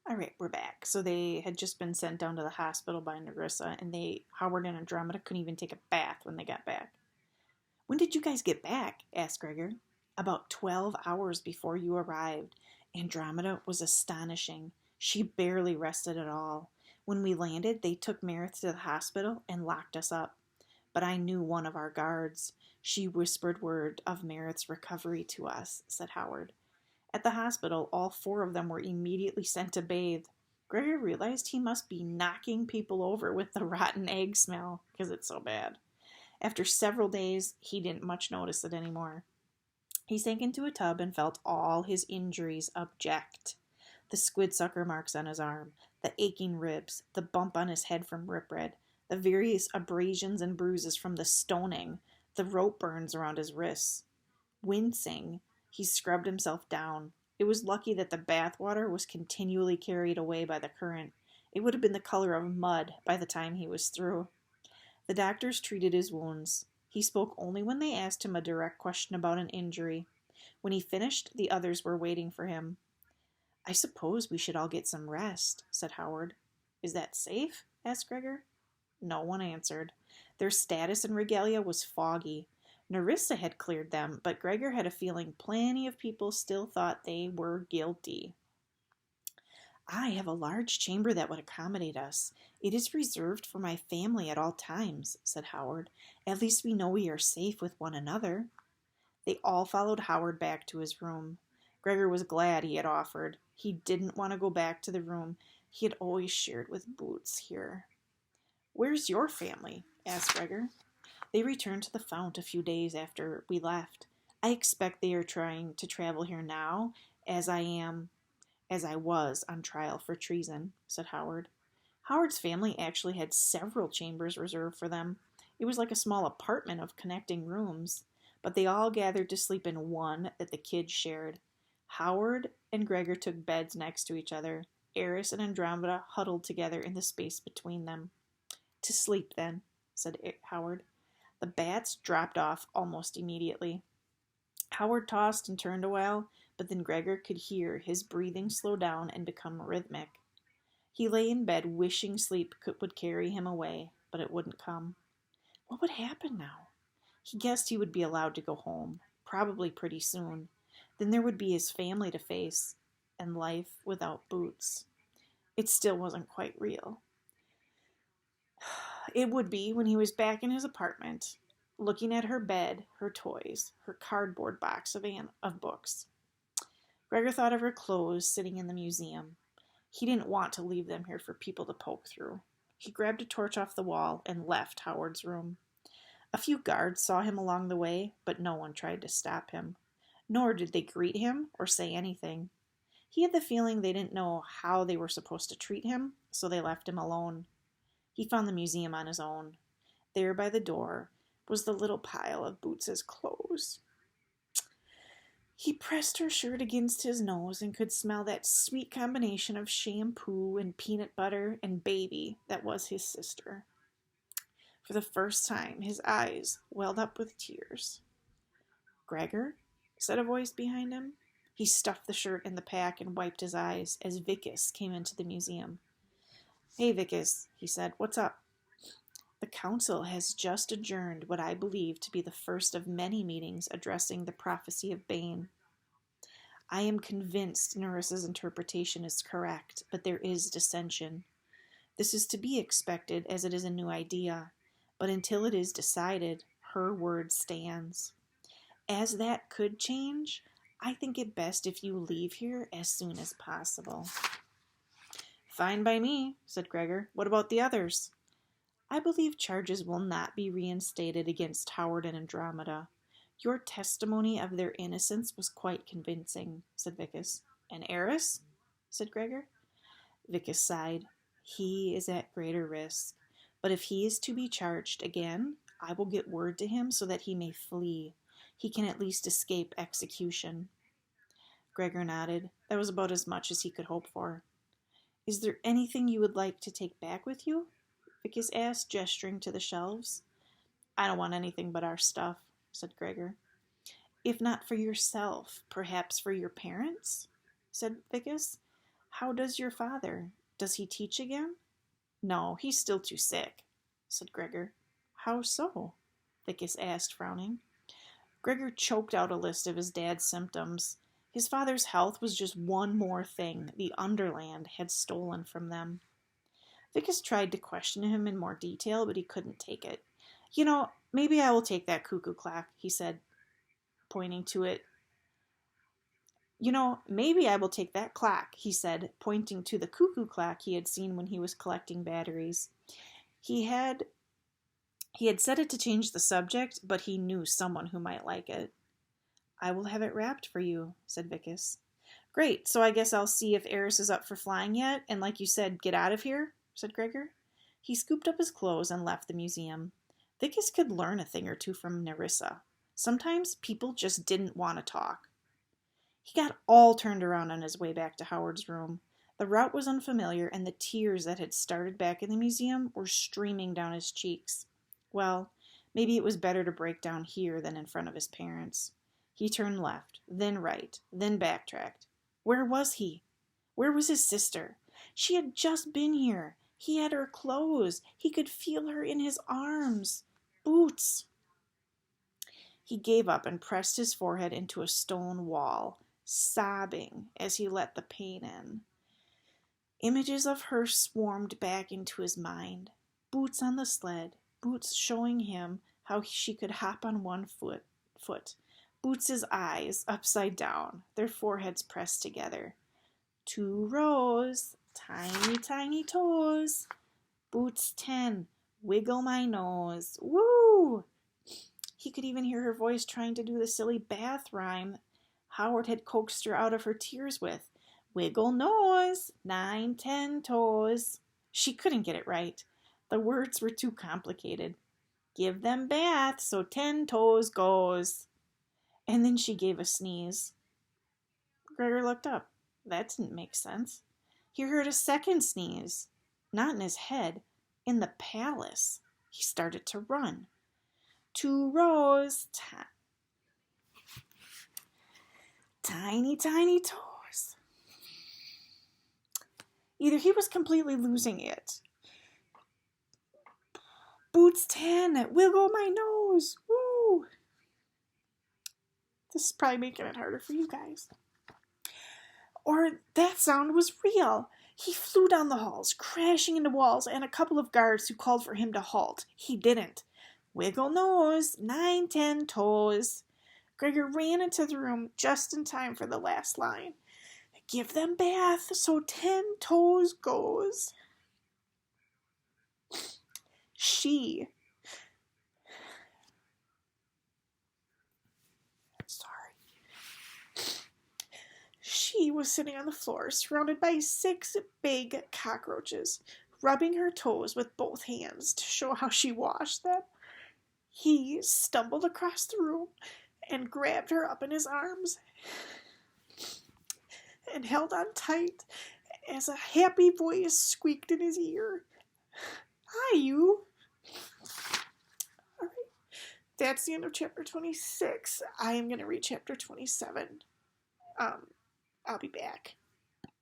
All right, we're back. So they had just been sent down to the hospital by Nerissa, and Howard and Andromeda couldn't even take a bath when they got back. When did you guys get back? Asked Gregor. About 12 hours before you arrived. Andromeda was astonishing. She barely rested at all. When we landed, they took Meredith to the hospital and locked us up. But I knew one of our guards. She whispered word of Meredith's recovery to us, said Howard. At the hospital, all four of them were immediately sent to bathe. Gregor realized he must be knocking people over with the rotten egg smell, because it's so bad. After several days, he didn't much notice it anymore. He sank into a tub and felt all his injuries object. The squid sucker marks on his arm, the aching ribs, the bump on his head from Rip Red, the various abrasions and bruises from the stoning, the rope burns around his wrists. Wincing, he scrubbed himself down. It was lucky that the bath water was continually carried away by the current. It would have been the color of mud by the time he was through. The doctors treated his wounds. He spoke only when they asked him a direct question about an injury. When he finished, the others were waiting for him. I suppose we should all get some rest, said Howard. Is that safe? Asked Gregor. No one answered. Their status and regalia was foggy. Nerissa had cleared them, but Gregor had a feeling plenty of people still thought they were guilty. I have a large chamber that would accommodate us. It is reserved for my family at all times, said Howard. At least we know we are safe with one another. They all followed Howard back to his room. Gregor was glad he had offered. He didn't want to go back to the room he had always shared with Boots here. Where's your family? Asked Gregor. They returned to the Fount a few days after we left. I expect they are trying to travel here now, as I was on trial for treason, said Howard. Howard's family actually had several chambers reserved for them. It was like a small apartment of connecting rooms, but they all gathered to sleep in one that the kids shared. Howard and Gregor took beds next to each other. Eris and Andromeda huddled together in the space between them. To sleep, then, said Howard. The bats dropped off almost immediately. Howard tossed and turned a while, but then Gregor could hear his breathing slow down and become rhythmic. He lay in bed wishing sleep would carry him away, but it wouldn't come. What would happen now? He guessed he would be allowed to go home, probably pretty soon. Then there would be his family to face, and life without Boots. It still wasn't quite real. It would be when he was back in his apartment, looking at her bed, her toys, her cardboard box of books. Gregor thought of her clothes sitting in the museum. He didn't want to leave them here for people to poke through. He grabbed a torch off the wall and left Howard's room. A few guards saw him along the way, but no one tried to stop him. Nor did they greet him or say anything. He had the feeling they didn't know how they were supposed to treat him, so they left him alone. He found the museum on his own. There by the door was the little pile of Boots's clothes. He pressed her shirt against his nose and could smell that sweet combination of shampoo and peanut butter and baby that was his sister. For the first time, his eyes welled up with tears. Gregor? Said a voice behind him. He stuffed the shirt in the pack and wiped his eyes as Vicus came into the museum. Hey, Vicus, he said. What's up? The council has just adjourned what I believe to be the first of many meetings addressing the prophecy of Bane. I am convinced Nerissa's interpretation is correct, but there is dissension. This is to be expected as it is a new idea, but until it is decided, her word stands. As that could change, I think it best if you leave here as soon as possible. Fine by me, said Gregor. What about the others? I believe charges will not be reinstated against Howard and Andromeda. Your testimony of their innocence was quite convincing, said Vicus. And Eris? Said Gregor. Vicus sighed. He is at greater risk, but if he is to be charged again, I will get word to him so that he may flee. He can at least escape execution. Gregor nodded. That was about as much as he could hope for. Is there anything you would like to take back with you? Vicus asked, gesturing to the shelves. I don't want anything but our stuff, said Gregor. If not for yourself, perhaps for your parents? Said Vicus. How does your father? Does he teach again? No, he's still too sick, said Gregor. How so? Vickis asked, frowning. Gregor choked out a list of his dad's symptoms. His father's health was just one more thing the Underland had stolen from them. Vickis tried to question him in more detail, but he couldn't take it. Maybe I will take that cuckoo clock, he said, pointing to it. Maybe I will take that clock, he said, pointing to the cuckoo clock he had seen when he was collecting batteries. He had set it to change the subject, but he knew someone who might like it. I will have it wrapped for you, said Vickis. Great, so I guess I'll see if Eris is up for flying yet, and like you said, get out of here, said Gregor. He scooped up his clothes and left the museum. Vickis could learn a thing or two from Nerissa. Sometimes people just didn't want to talk. He got all turned around on his way back to Howard's room. The route was unfamiliar, and the tears that had started back in the museum were streaming down his cheeks. Well, maybe it was better to break down here than in front of his parents. He turned left, then right, then backtracked. Where was he? Where was his sister? She had just been here. He had her clothes. He could feel her in his arms. Boots. He gave up and pressed his forehead into a stone wall, sobbing as he let the pain in. Images of her swarmed back into his mind. Boots on the sled, Boots showing him how she could hop on one foot. Boots' eyes upside down, their foreheads pressed together. 2 rows, tiny, tiny toes. Boots 10, wiggle my nose. Woo! He could even hear her voice trying to do the silly bath rhyme Howard had coaxed her out of her tears with. Wiggle nose, 9, 10 toes. She couldn't get it right. The words were too complicated. Give them bath so 10 toes goes. And then she gave a sneeze. Gregor looked up. That didn't make sense. He heard a second sneeze. Not in his head, in the palace. He started to run. 2 rows, tiny, tiny toes. Either he was completely losing it. Boots 10, wiggle my nose. Woo! This is probably making it harder for you guys. Or that sound was real. He flew down the halls, crashing into walls and a couple of guards who called for him to halt. He didn't. Wiggle nose, 9, 10 toes. Gregor ran into the room just in time for the last line. Give them bath so 10 toes goes. She was sitting on the floor, surrounded by 6 big cockroaches, rubbing her toes with both hands to show how she washed them. He stumbled across the room and grabbed her up in his arms and held on tight as a happy voice squeaked in his ear. Hi, you. All right. That's the end of chapter 26. I am going to read chapter 27. I'll be back.